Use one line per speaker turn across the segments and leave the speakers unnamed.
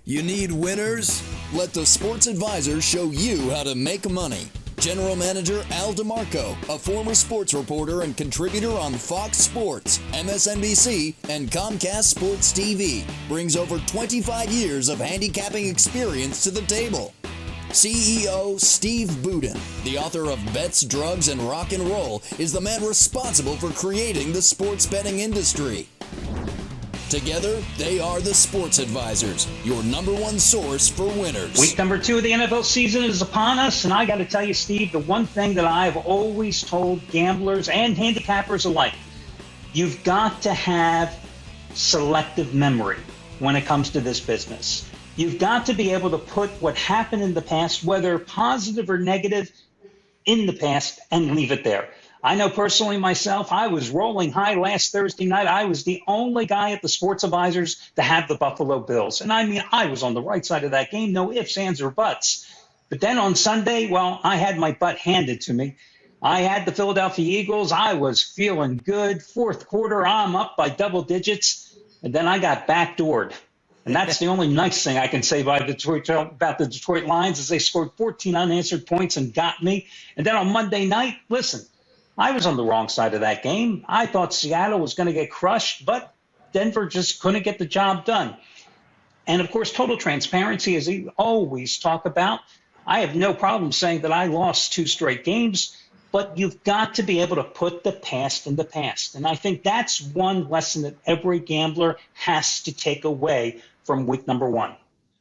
You need winners? Let the Sports Advisor show you how to make money. General Manager Al DeMarco, a former sports reporter and contributor on Fox Sports, MSNBC, and Comcast Sports TV, brings over 25 years of handicapping experience to the table. CEO Steve Budin, the author of Bets, Drugs, and Rock and Roll, is the man responsible for creating the sports betting industry. Together, they are the Sports Advisors, your number one source for winners.
Week number 2 of the NFL season is upon us, and I got to tell you, Steve, the one thing that I've always told gamblers and handicappers alike, you've got to have selective memory when it comes to this business. You've got to be able to put what happened in the past, whether positive or negative, in the past and leave it there. I know personally myself, I was rolling high last Thursday night. I was the only guy at the Sports Advisors to have the Buffalo Bills. And I mean, I was on the right side of that game, no ifs, ands, or buts. But then on Sunday, well, I had my butt handed to me. I had the Philadelphia Eagles. I was feeling good. Fourth quarter, I'm up by double digits. And then I got backdoored. And that's the only nice thing I can say about the Detroit Lions is they scored 14 unanswered points and got me. And then on Monday night, listen, I was on the wrong side of that game. I thought Seattle was going to get crushed, but Denver just couldn't get the job done. And, of course, total transparency, as we always talk about, I have no problem saying that I lost 2 straight games, but you've got to be able to put the past in the past. And I think that's one lesson that every gambler has to take away from week number 1.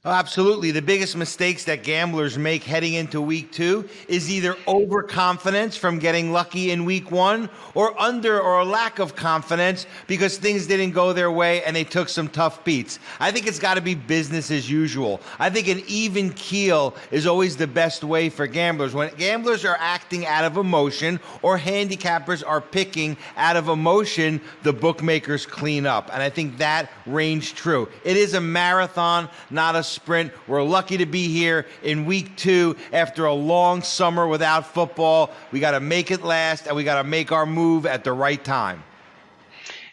Oh, absolutely. The biggest mistakes that gamblers make heading into week 2 is either overconfidence from getting lucky in week 1 or under or a lack of confidence because things didn't go their way and they took some tough beats. I think it's got to be business as usual. I think an even keel is always the best way for gamblers. When gamblers are acting out of emotion or handicappers are picking out of emotion, the bookmakers clean up. And I think that reigns true. It is a marathon, not a sprint. We're lucky to be here in week 2 after a long summer without football. We got to make it last, and we got to make our move at the right time.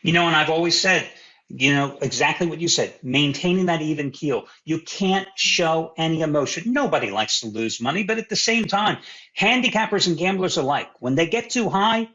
You know, and I've always said, you know, exactly what you said, maintaining that even keel. You can't show any emotion. Nobody likes to lose money, but at the same time, handicappers and gamblers alike, when they get too high,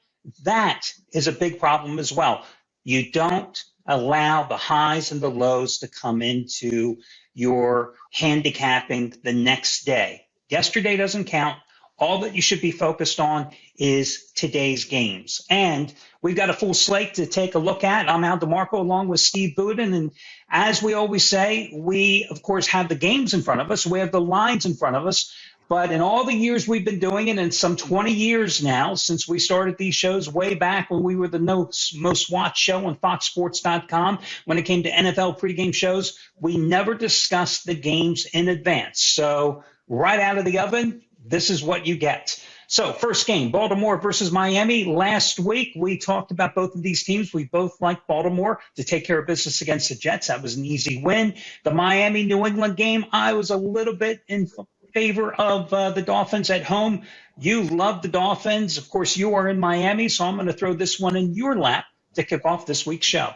that is a big problem as well. You don't allow the highs and the lows to come into your handicapping the next day. Yesterday doesn't count. All that you should be focused on is today's games. And we've got a full slate to take a look at. I'm Al DeMarco along with Steve Budin. And as we always say, we, of course, have the games in front of us. We have the lines in front of us. But in all the years we've been doing it, and some 20 years now since we started these shows way back when we were the most watched show on FoxSports.com, when it came to NFL pregame shows, we never discussed the games in advance. So right out of the oven, this is what you get. So first game, Baltimore versus Miami. Last week, we talked about both of these teams. We both liked Baltimore to take care of business against the Jets. That was an easy win. The Miami-New England game, I was a little bit in favor of the Dolphins at home. You love the Dolphins. Of course, you are in Miami, so I'm going to throw this one in your lap to kick off this week's show.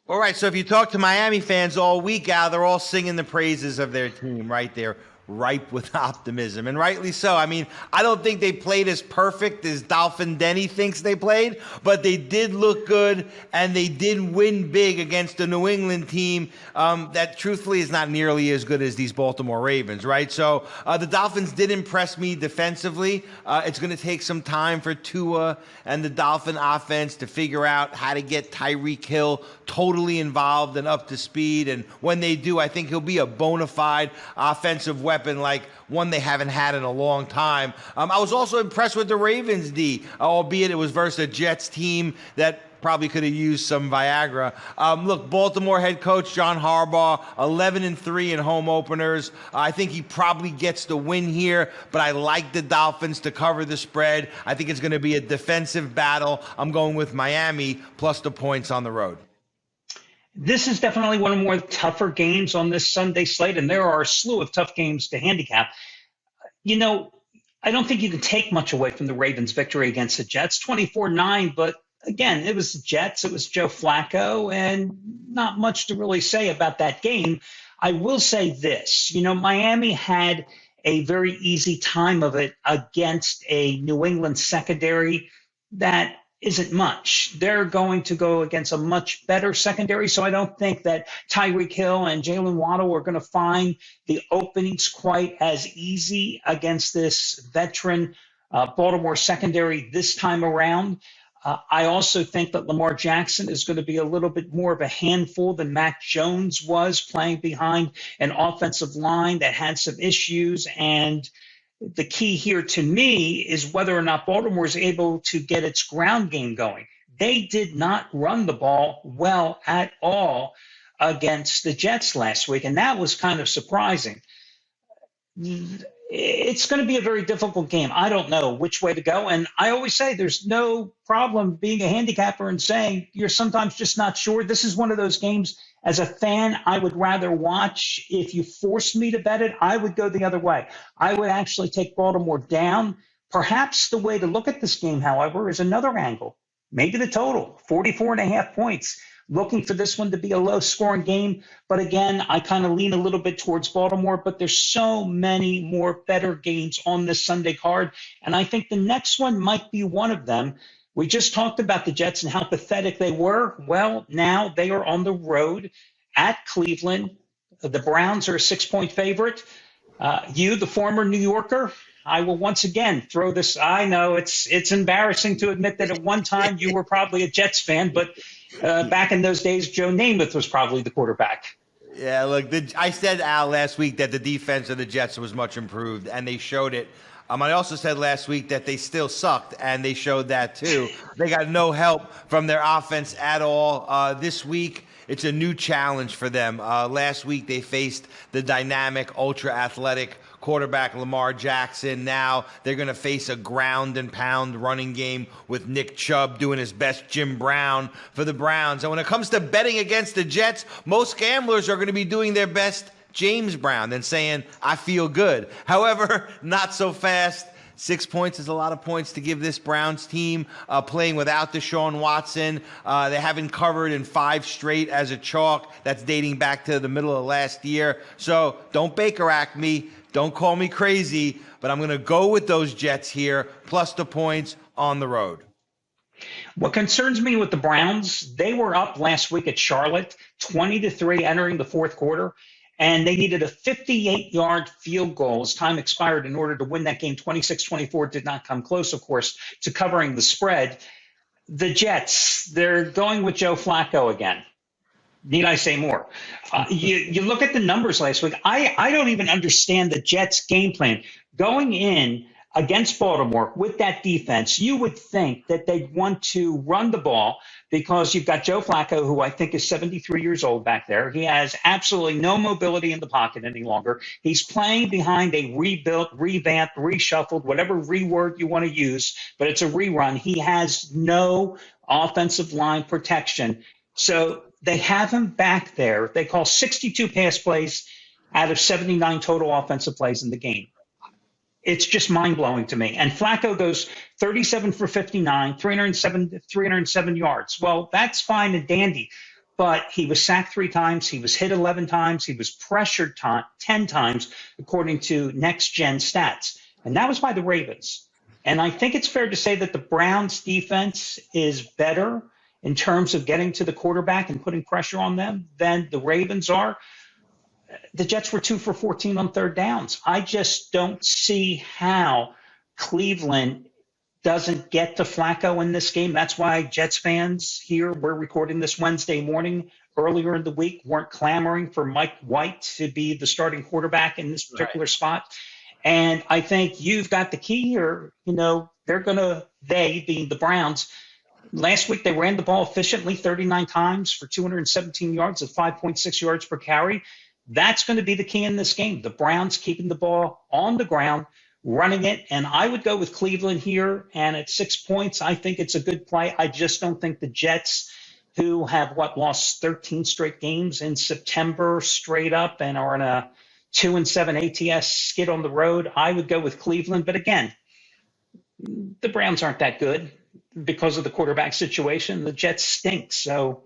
All right, so if you talk to Miami fans all week, Al, they're all singing the praises of their team right there. Ripe with optimism, and rightly so. I mean, I don't think they played as perfect as Dolphin Denny thinks they played, but they did look good, and they did win big against a New England team that truthfully is not nearly as good as these Baltimore Ravens, right? So the Dolphins did impress me defensively. It's going to take some time for Tua and the Dolphin offense to figure out how to get Tyreek Hill totally involved and up to speed, and when they do, I think he'll be a bona fide offensive weapon like one they haven't had in a long time. I was also impressed with the Ravens D, albeit it was versus a Jets team that probably could have used some Viagra. Look, Baltimore head coach John Harbaugh, 11-3 in home openers. I think he probably gets the win here, but I like the Dolphins to cover the spread. I think it's going to be a defensive battle. I'm going with Miami plus the points on the road.
This is definitely one of the more tougher games on this Sunday slate, and there are a slew of tough games to handicap. You know, I don't think you can take much away from the Ravens' victory against the Jets, 24-9, but again, it was the Jets, it was Joe Flacco, and not much to really say about that game. I will say this, Miami had a very easy time of it against a New England secondary that isn't much. They're going to go against a much better secondary. So I don't think that Tyreek Hill and Jalen Waddle are going to find the openings quite as easy against this veteran Baltimore secondary this time around. I also think that Lamar Jackson is going to be a little bit more of a handful than Mac Jones was, playing behind an offensive line that had some issues. And the key here to me is whether or not Baltimore is able to get its ground game going. They did not run the ball well at all against the Jets last week, and that was kind of surprising. It's going to be a very difficult game. I don't know which way to go. And I always say there's no problem being a handicapper and saying you're sometimes just not sure. This is one of those games, as a fan, I would rather watch. If you forced me to bet it, I would go the other way. I would actually take Baltimore down. Perhaps the way to look at this game, however, is another angle. Maybe the total, 44.5 points. Looking for this one to be a low-scoring game. But again, I kind of lean a little bit towards Baltimore, but there's so many more better games on this Sunday card, and I think the next one might be one of them. We just talked about the Jets and how pathetic they were. Well, now they are on the road at Cleveland. The Browns are a 6-point favorite. You, the former New Yorker, I will once again throw this. I know it's embarrassing to admit that at one time you were probably a Jets fan, but back in those days, Joe Namath was probably the quarterback.
Yeah, look, I said, Al, last week that the defense of the Jets was much improved, and they showed it. I also said last week that they still sucked, and they showed that too. They got no help from their offense at all. This week, it's a new challenge for them. Last week, they faced the dynamic, ultra-athletic quarterback Lamar Jackson. Now they're going to face a ground and pound running game with Nick Chubb doing his best Jim Brown for the Browns. And when it comes to betting against the Jets, most gamblers are going to be doing their best James Brown and saying, I feel good. However, not so fast. 6 points is a lot of points to give this Browns team, playing without Deshaun Watson. They haven't covered in 5 straight as a chalk. That's dating back to the middle of last year. So don't Baker Act me. Don't call me crazy, but I'm going to go with those Jets here, plus the points on the road.
What concerns me with the Browns, they were up last week at Charlotte, 20-3 entering the fourth quarter, and they needed a 58-yard field goal as time expired in order to win that game. 26-24 did not come close, of course, to covering the spread. The Jets, they're going with Joe Flacco again. Need I say more? You look at the numbers last week. I don't even understand the Jets' game plan. Going in against Baltimore with that defense, you would think that they'd want to run the ball because you've got Joe Flacco, who I think is 73 years old back there. He has absolutely no mobility in the pocket any longer. He's playing behind a rebuilt, revamped, reshuffled, whatever reword you want to use, but it's a rerun. He has no offensive line protection. So they have him back there. They call 62 pass plays out of 79 total offensive plays in the game. It's just mind-blowing to me. And Flacco goes 37 for 59, 307 yards. Well, that's fine and dandy, but he was sacked 3 times. He was hit 11 times. He was pressured 10 times, according to Next Gen Stats. And that was by the Ravens. And I think it's fair to say that the Browns' defense is better in terms of getting to the quarterback and putting pressure on them than the Ravens are. The Jets were 2 for 14 on third downs. I just don't see how Cleveland doesn't get to Flacco in this game. That's why Jets fans here, we're recording this Wednesday morning, earlier in the week, weren't clamoring for Mike White to be the starting quarterback in this particular spot. And I think you've got the key here. They being the Browns, last week they ran the ball efficiently 39 times for 217 yards at 5.6 yards per carry. That's going to be the key in this game. The Browns keeping the ball on the ground, running it. And I would go with Cleveland here. And at 6 points, I think it's a good play. I just don't think the Jets, who have lost 13 straight games in September straight up and are in a 2-7 ATS skid on the road, I would go with Cleveland. But again, the Browns aren't that good because of the quarterback situation. The Jets stink. So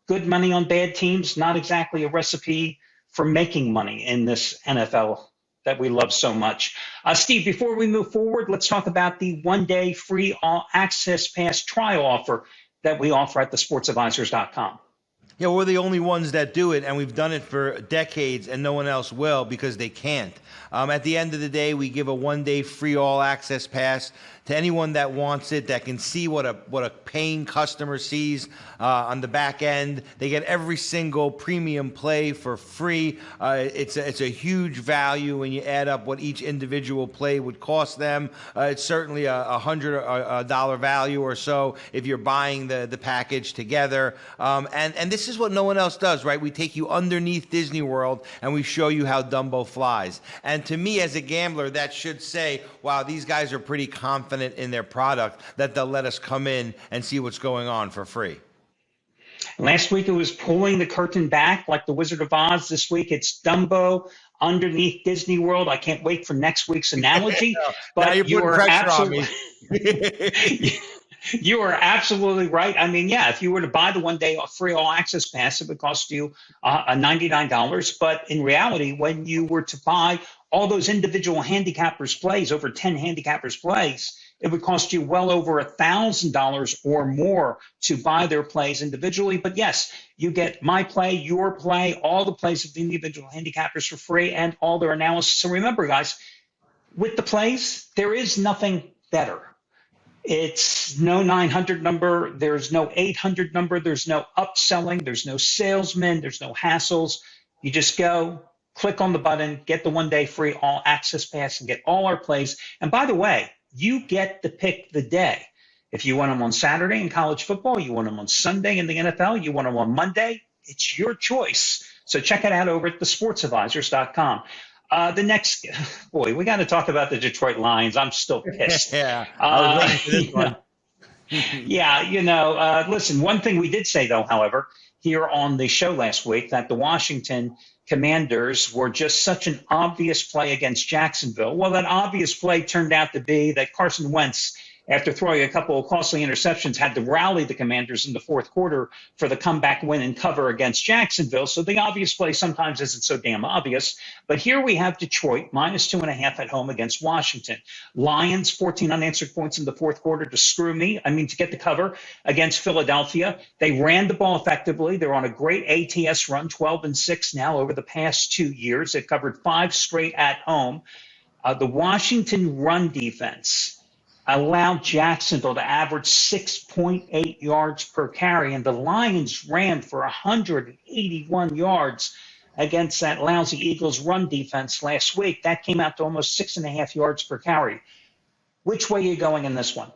good money on bad teams, not exactly a recipe for making money in this NFL that we love so much. Steve, before we move forward, let's talk about the one-day free all access pass trial offer that we offer at thesportsadvisors.com.
Yeah, we're the only ones that do it, and we've done it for decades, and no one else will because they can't. At the end of the day, we give a one-day free all-access pass to anyone that wants it, that can see what a paying customer sees on the back end. They get every single premium play for free. It's a huge value when you add up what each individual play would cost them. It's certainly a $100 value or so if you're buying the package together. And this is what no one else does, right? We take you underneath Disney World and we show you how Dumbo flies. And to me, as a gambler, that should say, wow, these guys are pretty confident in their product that they'll let us come in and see what's going on for free.
Last week it was pulling the curtain back like the Wizard of Oz. This week it's Dumbo underneath Disney World. I can't wait for next week's analogy. But you are absolutely you are absolutely right. I mean, yeah, if you were to buy the one-day free all-access pass, it would cost you $99. But in reality, when you were to buy all those individual handicappers plays, over 10 handicappers plays, it would cost you well over $1,000 or more to buy their plays individually. But yes, you get my play, your play, all the plays of the individual handicappers for free and all their analysis. So remember, guys, with the plays, there is nothing better. It's no 900 number. There's no 800 number. There's no upselling. There's no salesman. There's no hassles. You just go, click on the button, get the one-day free all-access pass, and get all our plays. And by the way, you get to pick the day. If you want them on Saturday in college football, you want them on Sunday in the NFL, you want them on Monday, it's your choice. So check it out over at thesportsadvisors.com. The next, boy, we got to talk about the Detroit Lions. I'm still pissed.
Yeah, I was waiting for this one.
Yeah, listen, one thing we did say, though, however, here on the show last week, that the Washington Commanders were just such an obvious play against Jacksonville. Well, that obvious play turned out to be that Carson Wentz, after throwing a couple of costly interceptions, had to rally the Commanders in the fourth quarter for the comeback win and cover against Jacksonville. So the obvious play sometimes isn't so damn obvious. But here we have Detroit minus 2.5 at home against Washington. Lions, 14 unanswered points in the fourth quarter to get the cover against Philadelphia. They ran the ball effectively. They're on a great ATS run, 12-6 now over the past 2 years. They've covered 5 straight at home. The Washington run defense allowed Jacksonville to average 6.8 yards per carry, and the Lions ran for 181 yards against that lousy Eagles run defense last week. That came out to almost 6.5 yards per carry. Which way are you going in this one?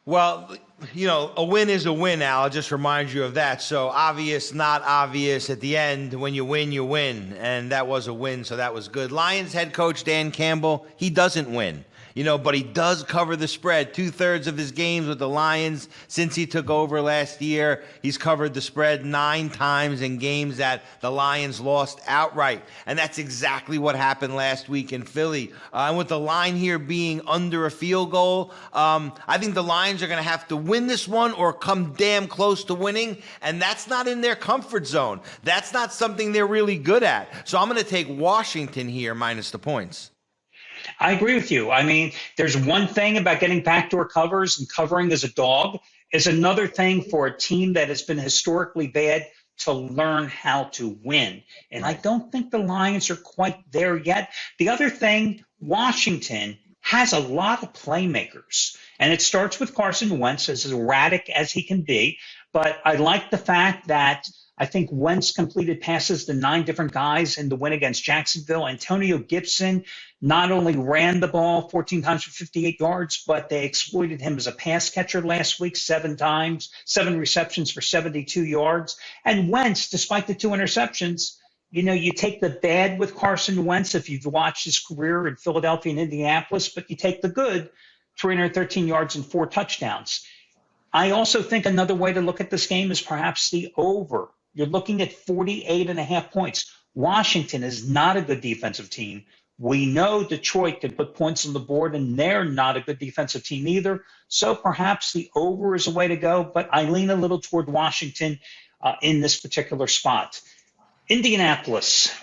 Well, a win is a win, Al. I'll just remind you of that. So obvious, not obvious. At the end, when you win, you win. And that was a win, so that was good. Lions head coach Dan Campbell, he doesn't win. But he does cover the spread. 2/3 of his games with the Lions since he took over last year, he's covered the spread 9 times in games that the Lions lost outright. And that's exactly what happened last week in Philly. And with the line here being under a field goal, I think the Lions are going to have to win this one or come damn close to winning. And that's not in their comfort zone. That's not something they're really good at. So I'm going to take Washington here minus the points.
I agree with you. I mean, there's one thing about getting backdoor covers and covering as a dog. Is another thing for a team that has been historically bad to learn how to win. And I don't think the Lions are quite there yet. The other thing, Washington has a lot of playmakers. And it starts with Carson Wentz, as erratic as he can be. But I like the fact that I think Wentz completed passes to 9 different guys in the win against Jacksonville. Antonio Gibson not only ran the ball 14 times for 58 yards, but they exploited him as a pass catcher last week 7 times, 7 receptions for 72 yards. And Wentz, despite the 2 interceptions, you take the bad with Carson Wentz if you've watched his career in Philadelphia and Indianapolis, but you take the good, 313 yards and 4 touchdowns. I also think another way to look at this game is perhaps the over. You're looking at 48.5 points. Washington is not a good defensive team. We know Detroit can put points on the board, and they're not a good defensive team either. So perhaps the over is a way to go, but I lean a little toward Washington in this particular spot. Indianapolis.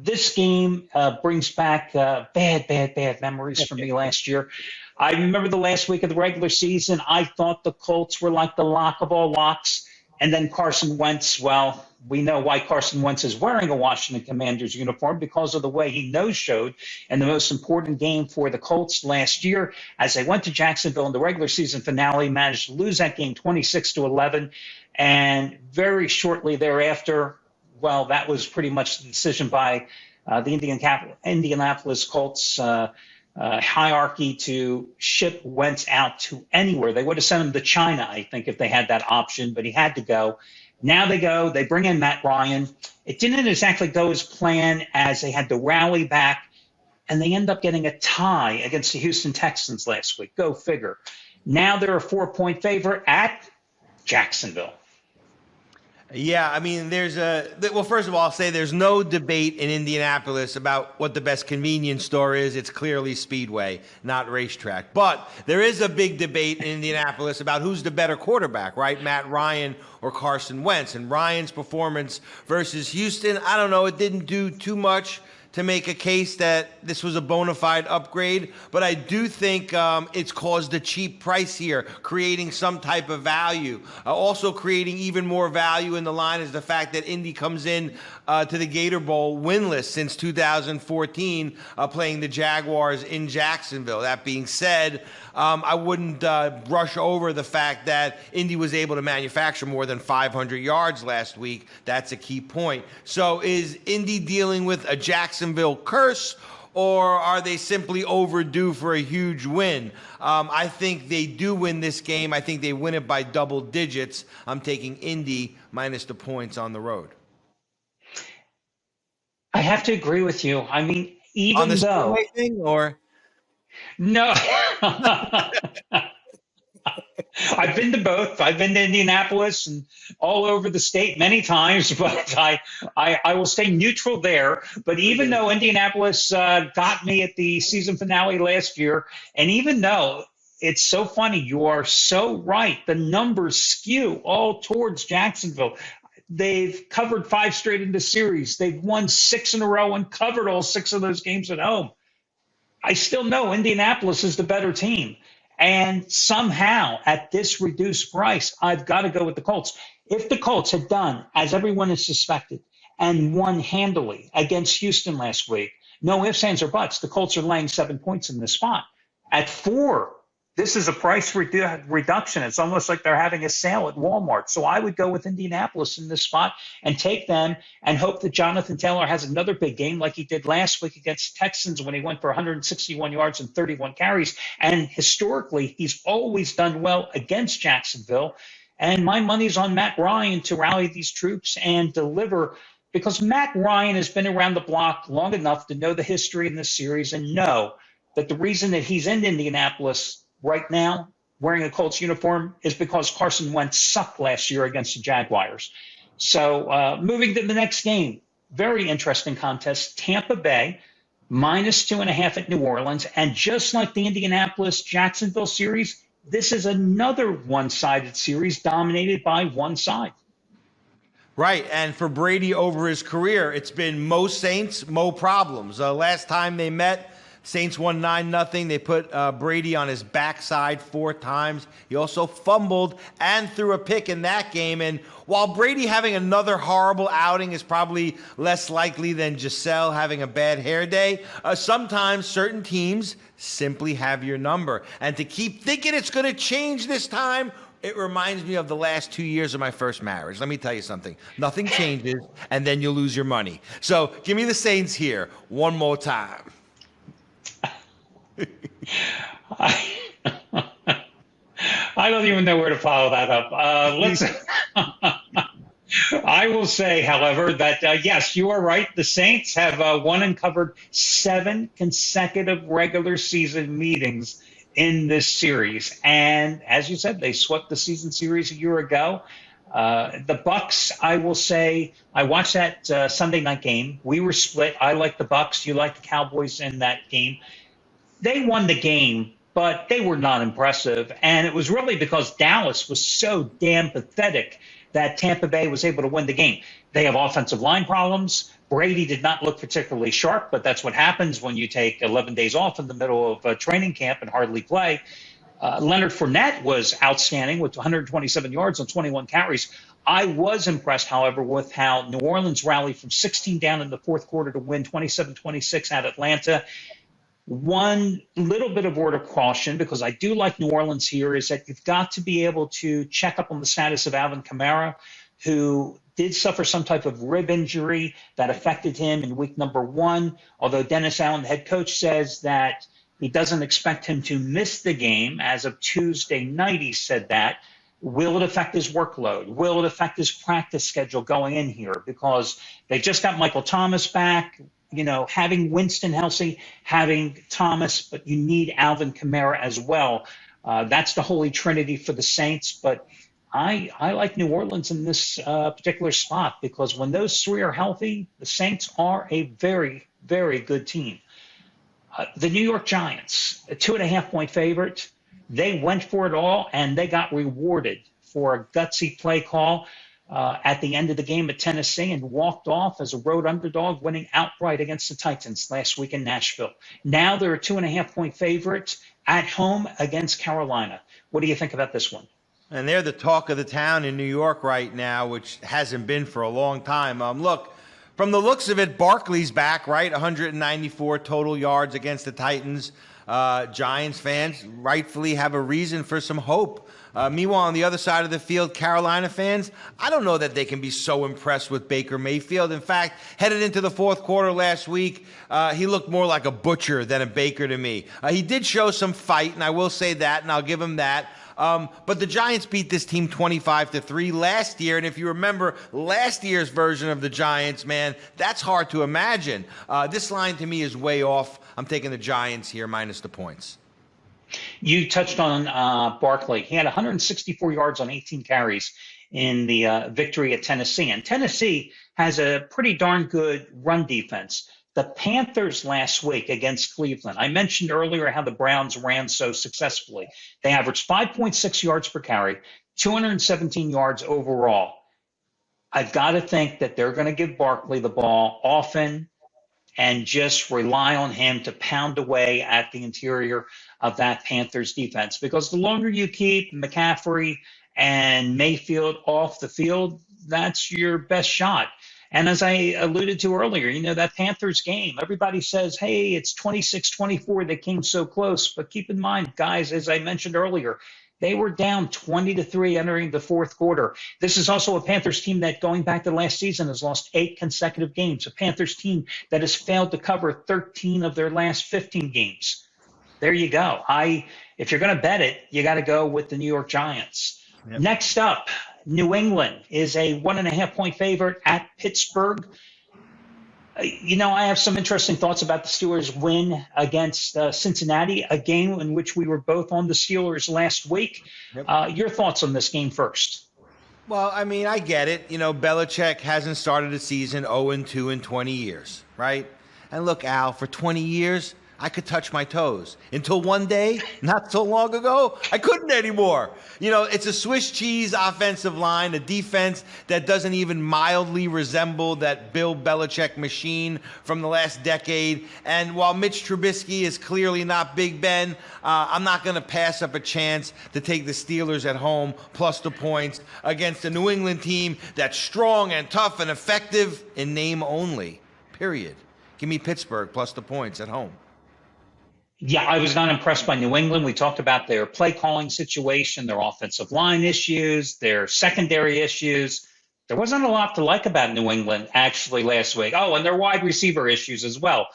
This game brings back bad memories for me last year. I remember the last week of the regular season. I thought the Colts were like the lock of all locks. And then Carson Wentz, well, we know why Carson Wentz is wearing a Washington Commanders uniform because of the way he no-showed in the most important game for the Colts last year. As they went to Jacksonville in the regular season finale, managed to lose that game 26-11. And very shortly thereafter, well, that was pretty much the decision by the Indianapolis Colts hierarchy to ship Wentz out to anywhere. They would have sent him to China, I think, if they had that option, but he had to go. Now they go, they bring in Matt Ryan. It didn't exactly go as planned as they had to rally back, and they end up getting a tie against the Houston Texans last week. Go figure. Now they're a 4-point favorite at Jacksonville.
Yeah, I mean, well, first of all, I'll say there's no debate in Indianapolis about what the best convenience store is. It's clearly Speedway, not racetrack. But there is a big debate in Indianapolis about who's the better quarterback, right? Matt Ryan or Carson Wentz. And Ryan's performance versus Houston, I don't know, it didn't do too much to make a case that this was a bona fide upgrade, but I do think it's caused a cheap price here, creating some type of value. Also creating even more value in the line is the fact that Indy comes in to the Gator Bowl winless since 2014, playing the Jaguars in Jacksonville. That being said, I wouldn't brush over the fact that Indy was able to manufacture more than 500 yards last week. That's a key point. So is Indy dealing with a Jacksonville curse, or are they simply overdue for a huge win? I think they do win this game. I think they win it by double digits. I'm taking Indy minus the points on the road.
I have to agree with you. I mean, even
on the
though
thing, or
no, I've been to both. I've been to Indianapolis and all over the state many times, but I will stay neutral there. But even though Indianapolis got me at the season finale last year, and even though it's so funny, you are so right, the numbers skew all towards Jacksonville. They've covered 5 straight in the series. They've won 6 in a row and covered all 6 of those games at home. I still know Indianapolis is the better team. And somehow, at this reduced price, I've got to go with the Colts. If the Colts had done, as everyone has suspected, and won handily against Houston last week, no ifs, ands, or buts, the Colts are laying 7 points in this spot. At 4, this is a price reduction. It's almost like they're having a sale at Walmart. So I would go with Indianapolis in this spot and take them and hope that Jonathan Taylor has another big game like he did last week against Texans when he went for 161 yards and 31 carries. And historically, he's always done well against Jacksonville. And my money's on Matt Ryan to rally these troops and deliver, because Matt Ryan has been around the block long enough to know the history in this series and know that the reason that he's in Indianapolis right now, wearing a Colts uniform, is because Carson Wentz sucked last year against the Jaguars. So moving to the next game, very interesting contest. Tampa Bay, minus 2.5 at New Orleans. And just like the Indianapolis-Jacksonville series, this is another one-sided series dominated by one side.
Right, and for Brady over his career, it's been Mo Saints, Mo problems. Last time they met, Saints won 9-0. They put Brady on his backside 4 times. He also fumbled and threw a pick in that game. And while Brady having another horrible outing is probably less likely than Giselle having a bad hair day, sometimes certain teams simply have your number. And to keep thinking it's going to change this time, it reminds me of the last 2 years of my first marriage. Let me tell you something. Nothing changes, and then you lose your money. So give me the Saints here one more time.
I don't even know where to follow that up. I will say, however, that yes, you are right. The Saints have won and covered 7 consecutive regular season meetings in this series. And as you said, they swept the season series a year ago. The Bucs, I will say, I watched that Sunday night game. We were split. I like the Bucs. You like the Cowboys in that game. They won the game, but they were not impressive. And it was really because Dallas was so damn pathetic that Tampa Bay was able to win the game. They have offensive line problems. Brady did not look particularly sharp, but that's what happens when you take 11 days off in the middle of training camp and hardly play. Leonard Fournette was outstanding with 127 yards on 21 carries. I was impressed, however, with how New Orleans rallied from 16 down in the fourth quarter to win 27-26 at Atlanta. One little bit of word of caution, because I do like New Orleans here, is that you've got to be able to check up on the status of Alvin Kamara, who did suffer some type of rib injury that affected him in week number 1, although Dennis Allen, the head coach, says that he doesn't expect him to miss the game. As of Tuesday night, he said that. Will it affect his workload? Will it affect his practice schedule going in here? Because they just got Michael Thomas back. You know, having Winston healthy, having Thomas, but you need Alvin Kamara as well. That's the holy trinity for the Saints. But I like New Orleans in this particular spot, because when those three are healthy, the Saints are a very, very good team. The New York Giants, a 2.5-point favorite. They went for it all, and they got rewarded for a gutsy play call at the end of the game at Tennessee, and walked off as a road underdog, winning outright against the Titans last week in Nashville. Now they're a 2.5-point favorite at home against Carolina. What do you think about this one?
And they're the talk of the town in New York right now, which hasn't been for a long time. Look, from the looks of it, Barkley's back, right? 194 total yards against the Titans. Giants fans rightfully have a reason for some hope. Meanwhile, on the other side of the field, Carolina fans, I don't know that they can be so impressed with Baker Mayfield. In fact, headed into the fourth quarter last week, he looked more like a butcher than a baker to me. He did show some fight, and I will say that, and I'll give him that. But the Giants beat this team 25-3 last year. And if you remember last year's version of the Giants, man, that's hard to imagine. This line to me is way off. I'm taking the Giants here minus the points.
You touched on Barkley. He had 164 yards on 18 carries in the victory at Tennessee. And Tennessee has a pretty darn good run defense. The Panthers last week against Cleveland, I mentioned earlier how the Browns ran so successfully. They averaged 5.6 yards per carry, 217 yards overall. I've got to think that they're going to give Barkley the ball often and just rely on him to pound away at the interior of that Panthers defense. Because the longer you keep McCaffrey and Mayfield off the field, that's your best shot. And as I alluded to earlier, you know, that Panthers game, everybody says, hey, it's 26-24. They came so close. But keep in mind, guys, as I mentioned earlier, they were down 20-3 entering the fourth quarter. This is also a Panthers team that, going back to last season, has lost 8 consecutive games. A Panthers team that has failed to cover 13 of their last 15 games. There you go. If you're going to bet it, you got to go with the New York Giants. Yep. Next up, New England is a 1.5-point favorite at Pittsburgh. You know, I have some interesting thoughts about the Steelers' win against Cincinnati, a game in which we were both on the Steelers last week. Yep. Your thoughts on this game first?
Well, I mean, I get it. You know, Belichick hasn't started a season 0-2 in 20 years, right? And look, Al, for 20 years, I could touch my toes. Until one day, not so long ago, I couldn't anymore. You know, it's a Swiss cheese offensive line, a defense that doesn't even mildly resemble that Bill Belichick machine from the last decade. And while Mitch Trubisky is clearly not Big Ben, I'm not going to pass up a chance to take the Steelers at home plus the points against a New England team that's strong and tough and effective in name only, period. Give me Pittsburgh plus the points at home.
Yeah, I was not impressed by New England. We talked about their play calling situation, their offensive line issues, their secondary issues. There wasn't a lot to like about New England actually last week. Oh, and their wide receiver issues as well.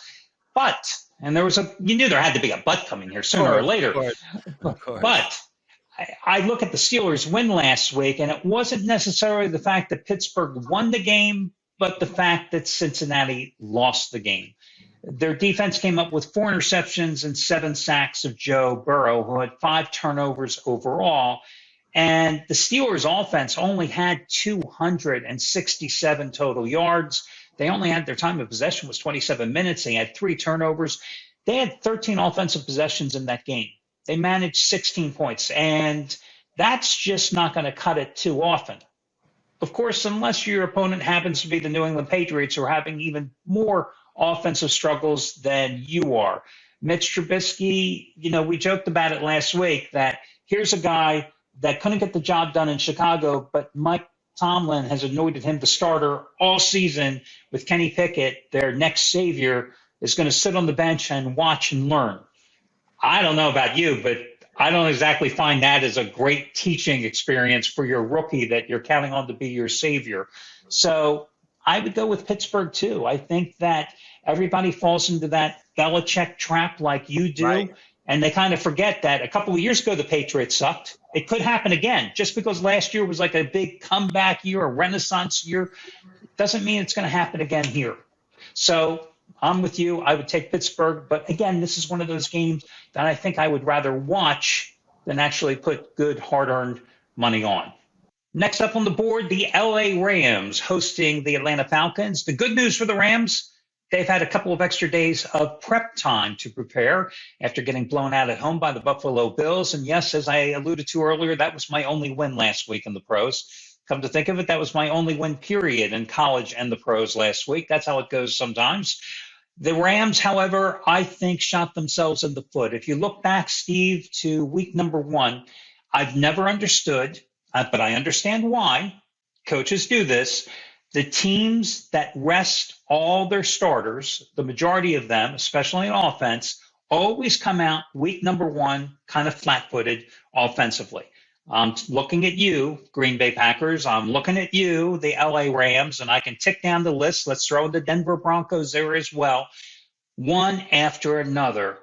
But, and you knew there had to be a but coming here sooner or later.
Of course.
But I look at the Steelers' win last week, and it wasn't necessarily the fact that Pittsburgh won the game, but the fact that Cincinnati lost the game. Their defense came up with 4 interceptions and 7 sacks of Joe Burrow, who had 5 turnovers overall. And the Steelers' offense only had 267 total yards. They only had their time of possession was 27 minutes. They had 3 turnovers. They had 13 offensive possessions in that game. They managed 16 points. And that's just not going to cut it too often. Of course, unless your opponent happens to be the New England Patriots, who are having even more offensive struggles than you are. Mitch Trubisky, we joked about it last week that here's a guy that couldn't get the job done in Chicago, but Mike Tomlin has anointed him the starter all season with Kenny Pickett, their next savior, is going to sit on the bench and watch and learn. I don't know about you, but I don't exactly find that as a great teaching experience for your rookie that you're counting on to be your savior. So I would go with Pittsburgh too. I think that everybody falls into that Belichick trap like you do. Right. And they kind of forget that a couple of years ago, the Patriots sucked. It could happen again. Just because last year was like a big comeback year, a renaissance year, doesn't mean it's going to happen again here. So I'm with you. I would take Pittsburgh. But again, this is one of those games that I think I would rather watch than actually put good, hard-earned money on. Next up on the board, the LA Rams hosting the Atlanta Falcons. The good news for the Rams, they've had a couple of extra days of prep time to prepare after getting blown out at home by the Buffalo Bills. And yes, as I alluded to earlier, that was my only win last week in the pros. Come to think of it, that was my only win period in college and the pros last week. That's how it goes sometimes. The Rams, however, I think shot themselves in the foot. If you look back, Steve, to week number 1, I've never understood, but I understand why coaches do this. The teams that rest all their starters, the majority of them, especially in offense, always come out week number 1 kind of flat-footed offensively. I'm looking at you, Green Bay Packers. I'm looking at you, the LA Rams, and I can tick down the list. Let's throw the Denver Broncos there as well. One after another,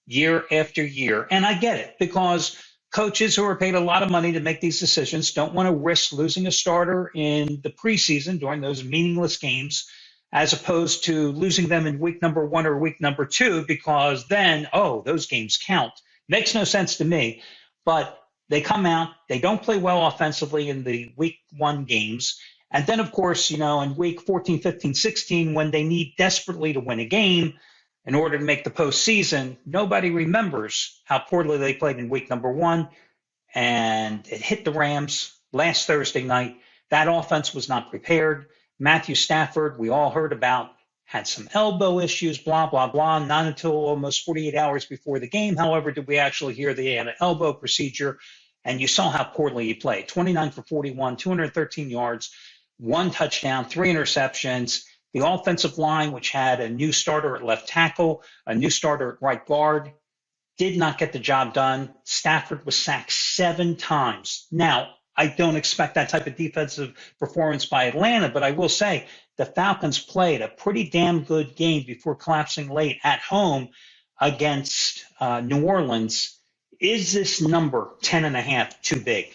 year after year. And I get it, because coaches who are paid a lot of money to make these decisions don't want to risk losing a starter in the preseason during those meaningless games, as opposed to losing them in week number 1 or week number 2, because then, those games count. Makes no sense to me. But they come out, they don't play well offensively in the week 1 games. And then, of course, in week 14, 15, 16, when they need desperately to win a game in order to make the postseason, nobody remembers how poorly they played in week number 1. And it hit the Rams last Thursday night. That offense was not prepared. Matthew Stafford, we all heard about, had some elbow issues, blah, blah, blah. Not until almost 48 hours before the game, however, did we actually hear they had an elbow procedure. And you saw how poorly he played. 29 for 41, 213 yards, 1 touchdown, 3 interceptions. The offensive line, which had a new starter at left tackle, a new starter at right guard, did not get the job done. Stafford was sacked 7 times. Now, I don't expect that type of defensive performance by Atlanta, but I will say the Falcons played a pretty damn good game before collapsing late at home against New Orleans. Is this number 10.5 too big?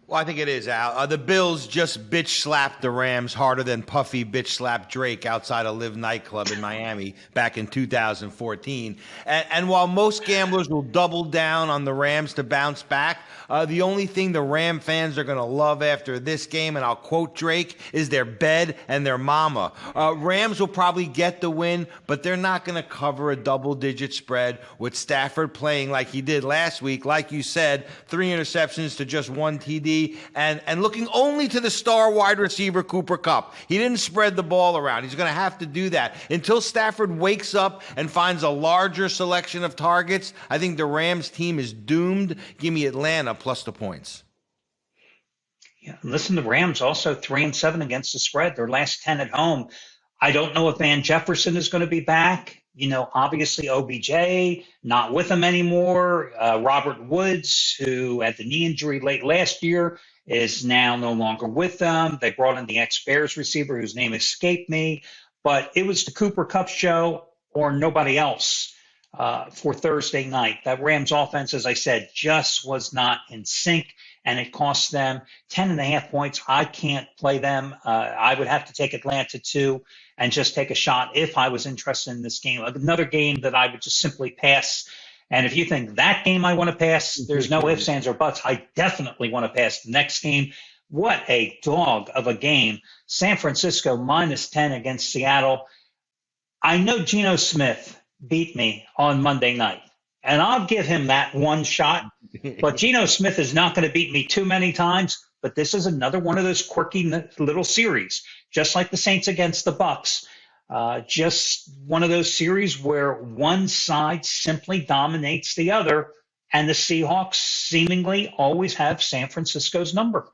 Well, I think it is, Al. The Bills just bitch slapped the Rams harder than Puffy bitch slapped Drake outside a Live nightclub in Miami back in 2014. And while most gamblers will double down on the Rams to bounce back, the only thing the Ram fans are going to love after this game, and I'll quote Drake, is their bed and their mama. Rams will probably get the win, but they're not going to cover a double-digit spread with Stafford playing like he did last week. Like you said, 3 interceptions to just 1 TD. And looking only to the star wide receiver, Cooper Kupp. He didn't spread the ball around. He's going to have to do that. Until Stafford wakes up and finds a larger selection of targets, I think the Rams team is doomed. Give me Atlanta plus the points.
Yeah, listen, the Rams also 3-7 against the spread. Their last 10 at home. I don't know if Van Jefferson is going to be back. Obviously OBJ, not with him anymore. Robert Woods, who had the knee injury late last year, is now no longer with them. They brought in the ex-Bears receiver whose name escaped me. But it was the Cooper Kupp show or nobody else for Thursday night. That Rams offense, as I said, just was not in sync, and it cost them 10.5 points. I can't play them. I would have to take Atlanta too and just take a shot if I was interested in this game. Another game that I would just simply pass. And if you think that game I want to pass, there's no ifs, ands, or buts. I definitely want to pass the next game. What a dog of a game. San Francisco -10 against Seattle. I know Geno Smith beat me on Monday night, and I'll give him that one shot. But Geno Smith is not going to beat me too many times. but this is another one of those quirky little series, just like the Saints against the Bucks. Just one of those series where one side simply dominates the other, and the Seahawks seemingly always have San Francisco's number.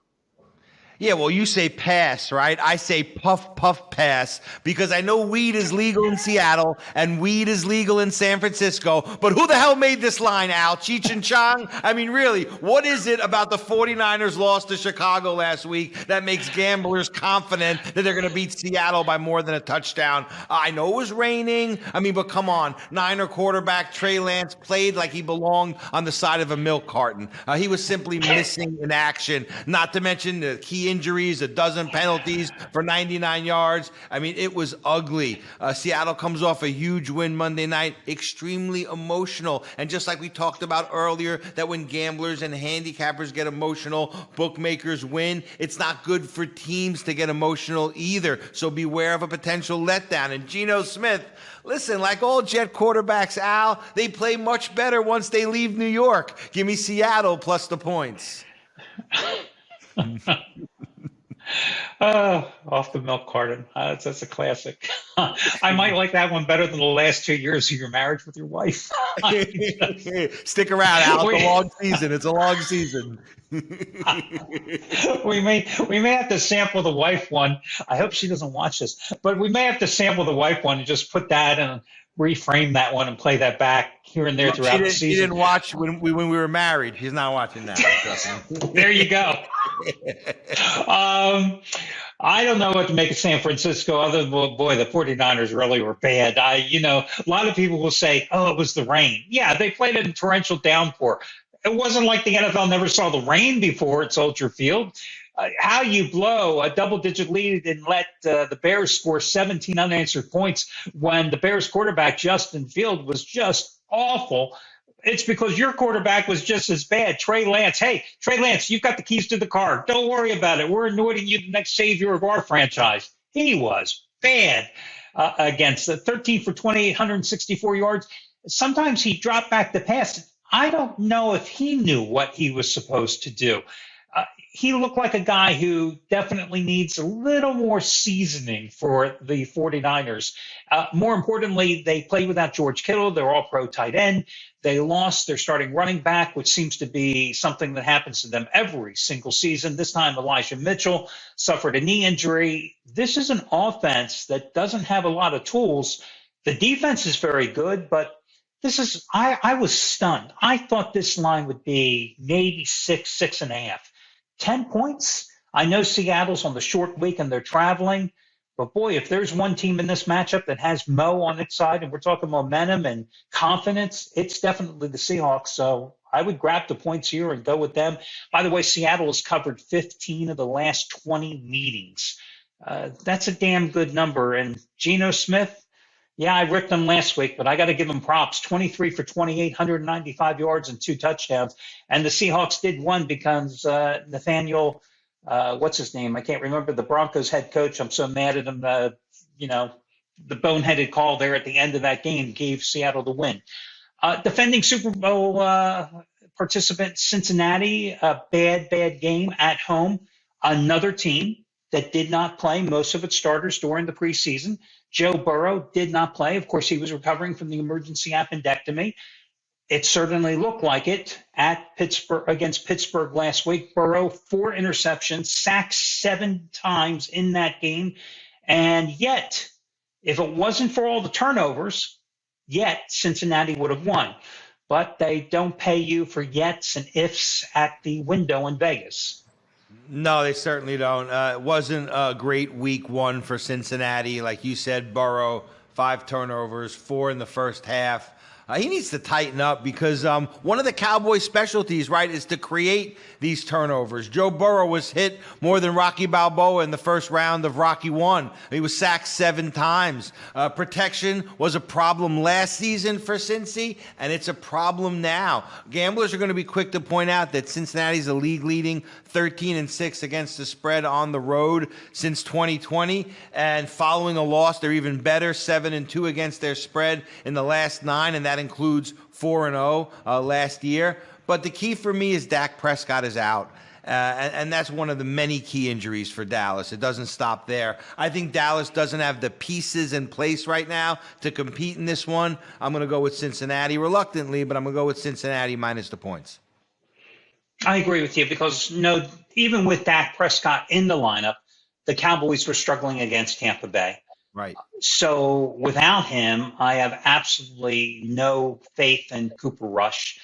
Yeah, well, you say pass, right? I say puff, puff, pass, because I know weed is legal in Seattle and weed is legal in San Francisco. But who the hell made this line, Al? Cheech and Chong? I mean, really, what is it about the 49ers loss to Chicago last week that makes gamblers confident that they're going to beat Seattle by more than a touchdown? I know it was raining. I mean, but come on. Niner quarterback Trey Lance played like he belonged on the side of a milk carton. He was simply missing in action, not to mention the key injuries, a dozen penalties for 99 yards. I mean, it was ugly. Seattle comes off a huge win Monday night, extremely emotional. And just like we talked about earlier, that when gamblers and handicappers get emotional, bookmakers win. It's not good for teams to get emotional either. So beware of a potential letdown. And Geno Smith, listen, like all Jet quarterbacks, Al, they play much better once they leave New York. Give me Seattle plus the points.
Off the milk carton. That's a classic. I might like that one better than the last 2 years of your marriage with your wife.
Stick around, Al. It's a long season. It's a long season.
we may have to sample the wife one. I hope she doesn't watch this, but we may have to sample the wife one and just put that and reframe that one and play that back here and there throughout the season.
She didn't watch when we were married. She's not watching now.
There you go. I don't know what to make of San Francisco other than, well, boy, the 49ers really were bad. A lot of people will say, oh, it was the rain. Yeah, they played in torrential downpour. It wasn't like the NFL never saw the rain before at Soldier Field. How you blow a double-digit lead and let the Bears score 17 unanswered points when the Bears quarterback, Justin Field, was just awful. It's because your quarterback was just as bad. Trey Lance, hey, Trey Lance, you've got the keys to the car. Don't worry about it. We're anointing you the next savior of our franchise. He was bad against the 13 for 28, 164 yards. Sometimes he dropped back the pass. I don't know if he knew what he was supposed to do. He looked like a guy who definitely needs a little more seasoning for the 49ers. More importantly, they played without George Kittle. They're all pro tight end. They lost their starting running back, which seems to be something that happens to them every single season. This time, Elijah Mitchell suffered a knee injury. This is an offense that doesn't have a lot of tools. The defense is very good, but I was stunned. I thought this line would be maybe 6.5. 10 points. I know Seattle's on the short week and they're traveling, but boy, if there's one team in this matchup that has Mo on its side, and we're talking momentum and confidence, it's definitely the Seahawks. So I would grab the points here and go with them. By the way, Seattle has covered 15 of the last 20 meetings. That's a damn good number. And Geno Smith, yeah, I ripped him last week, but I got to give him props. 23 for 28, 195 yards and 2 touchdowns. And the Seahawks did one because Nathaniel, what's his name? I can't remember, the Broncos head coach. I'm so mad at him. The boneheaded call there at the end of that game gave Seattle the win. Defending Super Bowl participant Cincinnati, a bad game at home. Another team that did not play most of its starters during the preseason. Joe Burrow did not play. Of course, he was recovering from the emergency appendectomy. It certainly looked like it at Pittsburgh against Pittsburgh last week. Burrow, 4 interceptions, sacked 7 times in that game. And yet, if it wasn't for all the turnovers, Cincinnati would have won. But they don't pay you for yets and ifs at the window in Vegas.
No, they certainly don't. It wasn't a great week 1 for Cincinnati. Like you said, Burrow, 5 turnovers, 4 in the first half. He needs to tighten up because one of the Cowboys' specialties, right, is to create these turnovers. Joe Burrow was hit more than Rocky Balboa in the first round of Rocky 1. He was sacked 7 times. Protection was a problem last season for Cincy, and it's a problem now. Gamblers are going to be quick to point out that Cincinnati's a league-leading 13-6 against the spread on the road since 2020, and following a loss, they're even better, 7-2 against their spread in the last 9, and that includes 4-0 last year. But the key for me is Dak Prescott is out. And that's one of the many key injuries for Dallas. It doesn't stop there. I think Dallas doesn't have the pieces in place right now to compete in this one. I'm going to go with Cincinnati reluctantly, but I'm going to go with Cincinnati minus the points.
I agree with you because even with Dak Prescott in the lineup, the Cowboys were struggling against Tampa Bay.
Right.
So without him, I have absolutely no faith in Cooper Rush.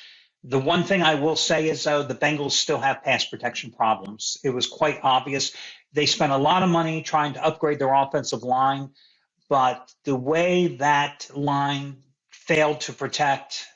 The one thing I will say is, though, the Bengals still have pass protection problems. It was quite obvious. They spent a lot of money trying to upgrade their offensive line, but the way that line failed to protect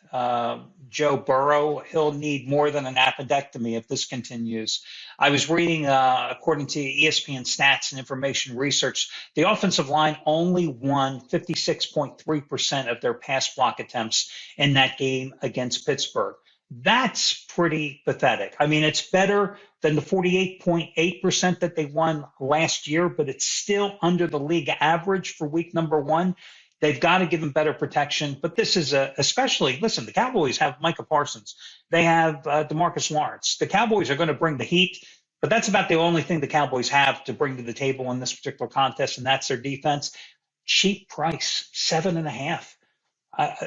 Joe Burrow, he'll need more than an appendectomy if this continues. I was reading, according to ESPN Stats and Information Research, the offensive line only won 56.3% of their pass block attempts in that game against Pittsburgh. That's pretty pathetic. I mean, it's better than the 48.8% that they won last year, but it's still under the league average for week number 1. They've got to give him better protection. But this is especially, listen, the Cowboys have Micah Parsons. They have DeMarcus Lawrence. The Cowboys are going to bring the heat, but that's about the only thing the Cowboys have to bring to the table in this particular contest, and that's their defense. Cheap price, 7.5.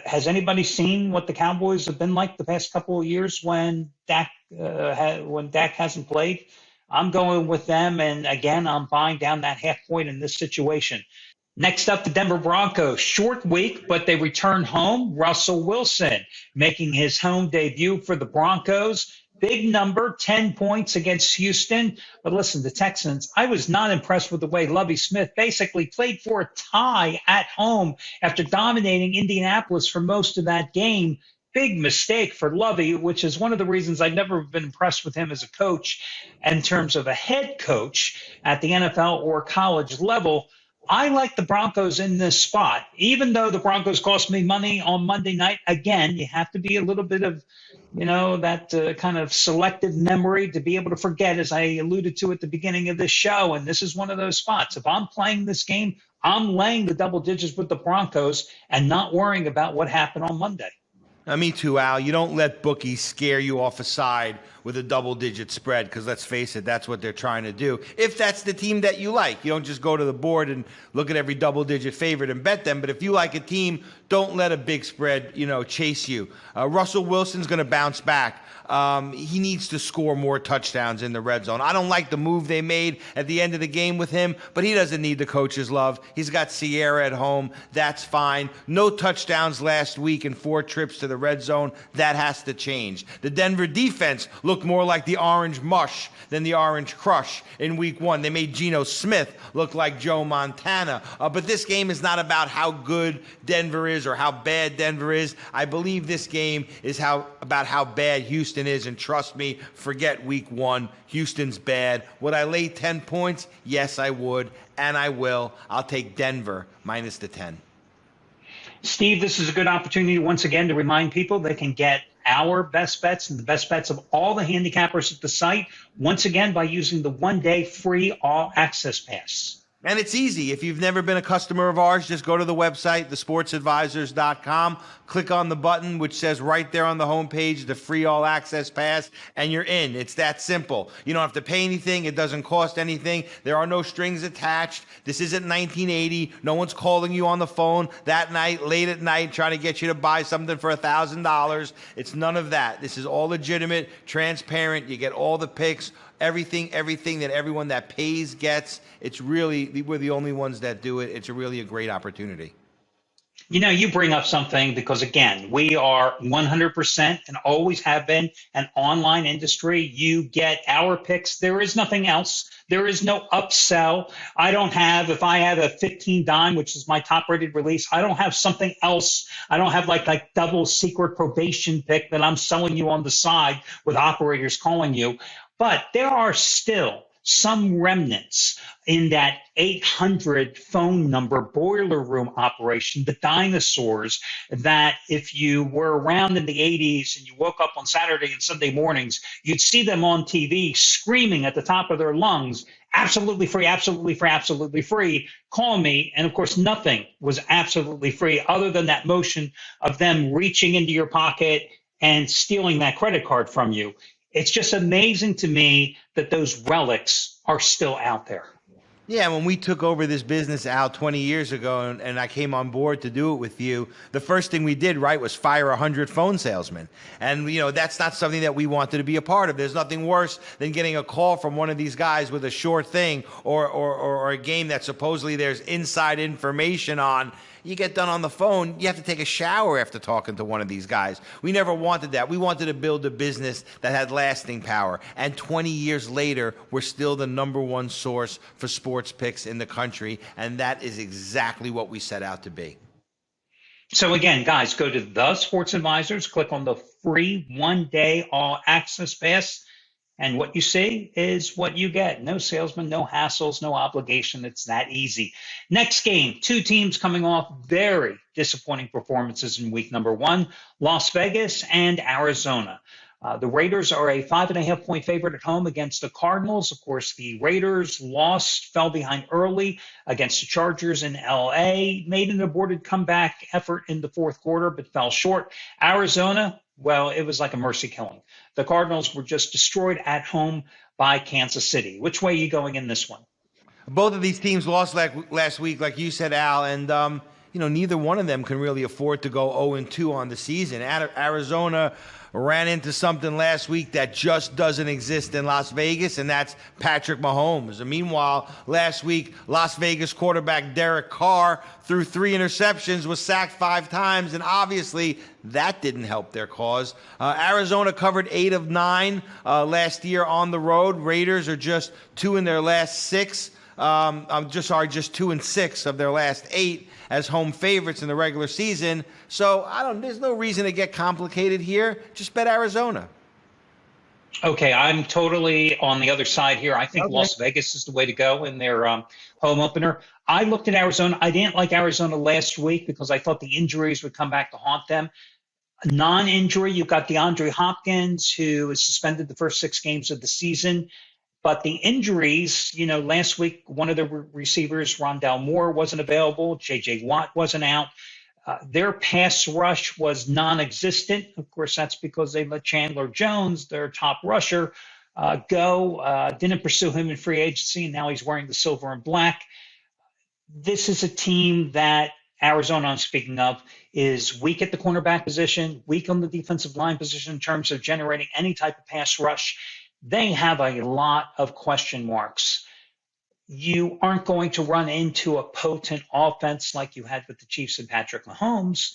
Has anybody seen what the Cowboys have been like the past couple of years when Dak hasn't played? I'm going with them, and again, I'm buying down that half point in this situation. Next up, the Denver Broncos. Short week, but they return home. Russell Wilson making his home debut for the Broncos. Big number, 10 points against Houston. But listen, the Texans, I was not impressed with the way Lovie Smith basically played for a tie at home after dominating Indianapolis for most of that game. Big mistake for Lovie, which is one of the reasons I've never been impressed with him as a coach in terms of a head coach at the NFL or college level. I like the Broncos in this spot, even though the Broncos cost me money on Monday night. Again, you have to be a little bit of, that kind of selective memory to be able to forget, as I alluded to at the beginning of this show. And this is one of those spots. If I'm playing this game, I'm laying the double digits with the Broncos and not worrying about what happened on Monday.
Me too, Al. You don't let bookies scare you off a side with a double-digit spread because, let's face it, that's what they're trying to do. If that's the team that you like, you don't just go to the board and look at every double-digit favorite and bet them. But if you like a team, don't let a big spread, chase you. Russell Wilson's going to bounce back. He needs to score more touchdowns in the red zone. I don't like the move they made at the end of the game with him, but he doesn't need the coach's love. He's got Sierra at home. That's fine. No touchdowns last week and 4 trips to the red zone. That has to change. The Denver defense looked more like the Orange Mush than the Orange Crush in week 1. They made Geno Smith look like Joe Montana. But this game is not about how good Denver is or how bad Denver is. I believe this game is about how bad Houston is, and trust me, forget week 1. Houston's bad. Would I lay 10 points? Yes, I would, and I will. I'll take Denver minus the 10.
Steve, this is a good opportunity once again to remind people they can get our best bets and the best bets of all the handicappers at the site, once again, by using the 1-day free all-access pass.
And it's easy. If you've never been a customer of ours, just go to the website, thesportsadvisors.com, click on the button, which says right there on the homepage, the free all access pass, and you're in. It's that simple. You don't have to pay anything. It doesn't cost anything. There are no strings attached. This isn't 1980. No one's calling you on the phone that night, late at night, trying to get you to buy something for $1,000. It's none of that. This is all legitimate, transparent. You get all the picks. Everything that everyone that pays gets. It's really, we're the only ones that do it. It's really a great opportunity.
You bring up something because, again, we are 100% and always have been an online industry. You get our picks. There is nothing else. There is no upsell. If I have a 15 dime, which is my top rated release, I don't have something else. I don't have like double secret probation pick that I'm selling you on the side with operators calling you. But there are still some remnants in that 800 phone number boiler room operation, the dinosaurs, that if you were around in the 80s and you woke up on Saturday and Sunday mornings, you'd see them on TV screaming at the top of their lungs, absolutely free, absolutely free, absolutely free. Call me. And of course, nothing was absolutely free other than that motion of them reaching into your pocket and stealing that credit card from you. It's just amazing to me that those relics are still out there.
Yeah, when we took over this business, Al, 20 years ago, and I came on board to do it with you, the first thing we did, right, was fire 100 phone salesmen. And, that's not something that we wanted to be a part of. There's nothing worse than getting a call from one of these guys with a sure thing or a game that supposedly there's inside information on. You get done on the phone, you have to take a shower after talking to one of these guys. We never wanted that. We wanted to build a business that had lasting power. And 20 years later, we're still the number one source for sports picks in the country. And that is exactly what we set out to be.
So again, guys, go to The Sports Advisors, click on the free 1-day all access pass. And what you see is what you get. No salesman, no hassles, no obligation. It's that easy. Next game, two teams coming off very disappointing performances in week number 1, Las Vegas and Arizona. The Raiders are a 5.5-point favorite at home against the Cardinals. Of course, the Raiders fell behind early against the Chargers in L.A., made an aborted comeback effort in the fourth quarter, but fell short. Arizona, well, it was like a mercy killing. The Cardinals were just destroyed at home by Kansas City. Which way are you going in this one?
Both of these teams lost last week, like you said, Al, and neither one of them can really afford to go 0-2 on the season. Arizona ran into something last week that just doesn't exist in Las Vegas, and that's Patrick Mahomes. And meanwhile, last week, Las Vegas quarterback Derek Carr threw 3 interceptions, was sacked 5 times, and obviously that didn't help their cause. Arizona covered 8 of 9 last year on the road. Raiders are just 2 in their last 6. Just 2 and 6 of their last 8 as home favorites in the regular season. So there's no reason to get complicated here. Just bet Arizona.
Okay, I'm totally on the other side here. I think Las Vegas is the way to go in their home opener. I looked at Arizona. I didn't like Arizona last week because I thought the injuries would come back to haunt them. Non-injury, you've got DeAndre Hopkins, who is suspended the first 6 games of the season. But the injuries, last week, one of the receivers, Rondale Moore, wasn't available. J.J. Watt wasn't out. Their pass rush was non-existent. Of course, that's because they let Chandler Jones, their top rusher, go. Didn't pursue him in free agency, and now he's wearing the silver and black. This is a team that Arizona, I'm speaking of, is weak at the cornerback position, weak on the defensive line position in terms of generating any type of pass rush. They have a lot of question marks. You aren't going to run into a potent offense like you had with the Chiefs and Patrick Mahomes.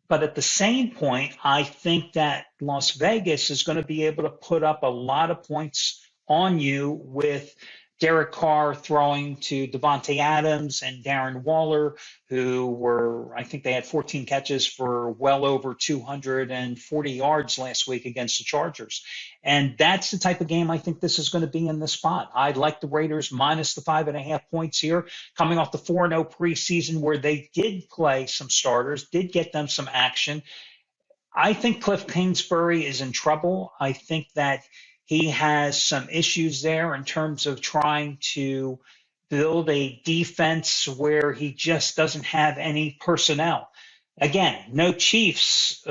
But at the same point, I think that Las Vegas is going to be able to put up a lot of points on you with Derek Carr throwing to Devontae Adams and Darren Waller, I think they had 14 catches for well over 240 yards last week against the Chargers. And that's the type of game I think this is going to be in this spot. I like the Raiders minus the 5.5 points here, coming off the 4-0 preseason where they did play some starters, did get them some action. I think Cliff Kingsbury is in trouble. I think that he has some issues there in terms of trying to build a defense where he just doesn't have any personnel. Again, no Chiefs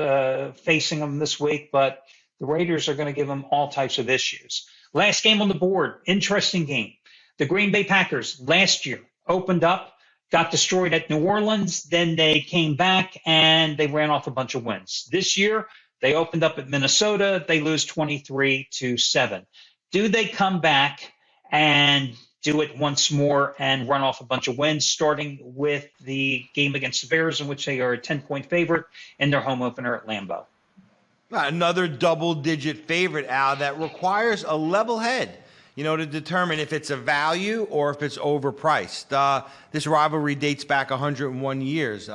facing him this week, but the Raiders are going to give him all types of issues. Last game on the board, interesting game. The Green Bay Packers last year opened up, got destroyed at New Orleans, then they came back and they ran off a bunch of wins. This year, they opened up at Minnesota. They lose 23-7. Do they come back and do it once more and run off a bunch of wins, starting with the game against the Bears, in which they are a 10-point favorite in their home opener at Lambeau?
Another double-digit favorite, Al, that requires a level head, to determine if it's a value or if it's overpriced. This rivalry dates back 101 years.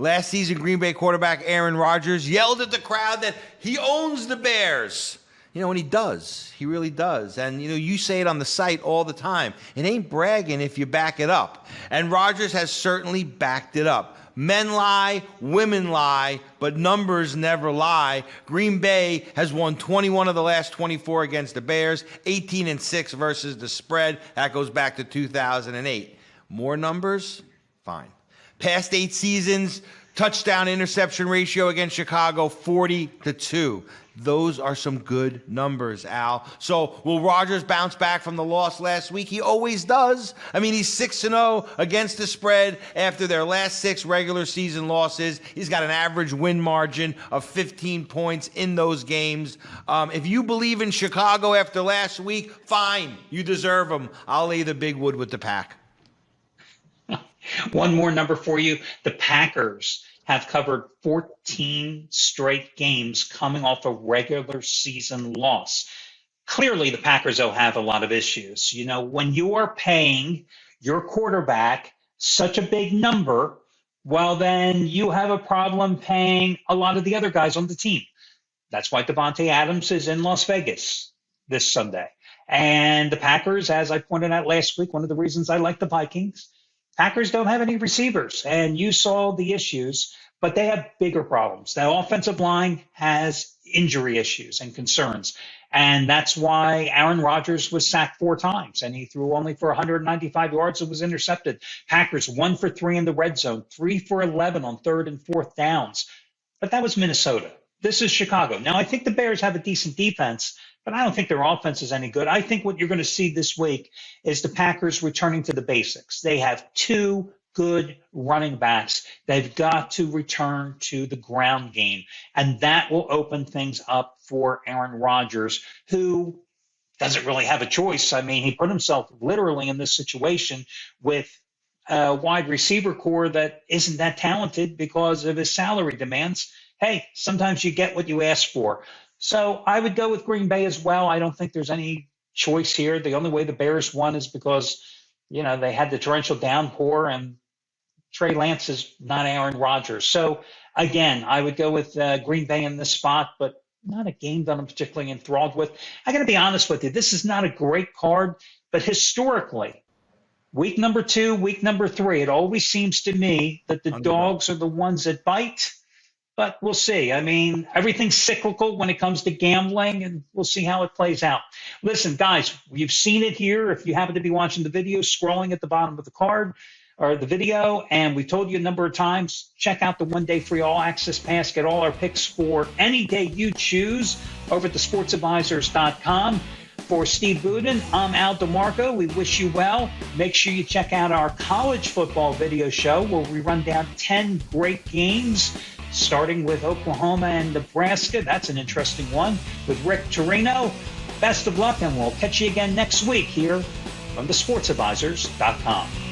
Last season, Green Bay quarterback Aaron Rodgers yelled at the crowd that he owns the Bears. And he does. He really does. And, you say it on the site all the time. It ain't bragging if you back it up. And Rodgers has certainly backed it up. Men lie, women lie, but numbers never lie. Green Bay has won 21 of the last 24 against the Bears, 18-6 versus the spread. That goes back to 2008. More numbers? Fine. Past 8 seasons, Touchdown interception ratio against Chicago, 40-2. Those are some good numbers, Al. So will Rodgers bounce back from the loss last week? He always does. I mean, he's 6-0 against the spread after their last 6 regular season losses. He's got an average win margin of 15 points in those games. If you believe in Chicago after last week, fine. You deserve them. I'll lay the big wood with the Pack.
One more number for you. The Packers have covered 14 straight games coming off a regular season loss. Clearly, the Packers, though, have a lot of issues. You know, when you are paying your quarterback such a big number, well, then you have a problem paying a lot of the other guys on the team. That's why Devontae Adams is in Las Vegas this Sunday. And the Packers, as I pointed out last week, one of the reasons I like the Vikings, Packers don't have any receivers, and you saw the issues, but they have bigger problems. The offensive line has injury issues and concerns, and that's why Aaron Rodgers was sacked 4 times, and he threw only for 195 yards and was intercepted. Packers 1 for 3 in the red zone, 3 for 11 on 3rd and 4th downs, but that was Minnesota. This is Chicago. Now, I think the Bears have a decent defense, but I don't think their offense is any good. I think what you're going to see this week is the Packers returning to the basics. They have 2 good running backs. They've got to return to the ground game, and that will open things up for Aaron Rodgers, who doesn't really have a choice. I mean, he put himself literally in this situation with a wide receiver core that isn't that talented because of his salary demands. Hey, sometimes you get what you ask for. So I would go with Green Bay as well. I don't think there's any choice here. The only way the Bears won is because, you know, they had the torrential downpour and Trey Lance is not Aaron Rodgers. So again, I would go with Green Bay in this spot, but not a game that I'm particularly enthralled with. I got to be honest with you. This is not a great card, but historically, week number 2, week number 3, it always seems to me that the dogs are the ones that bite. But we'll see. I mean, everything's cyclical when it comes to gambling, and we'll see how it plays out. Listen, guys, you've seen it here. If you happen to be watching the video, scrolling at the bottom of the card or the video, and we've told you a number of times, check out the 1-day free all-access pass. Get all our picks for any day you choose over at thesportsadvisors.com. For Steve Budin, I'm Al DeMarco. We wish you well. Make sure you check out our college football video show where we run down 10 great games, starting with Oklahoma and Nebraska. That's an interesting one with Rick Torino. Best of luck, and we'll catch you again next week here from thesportsadvisors.com.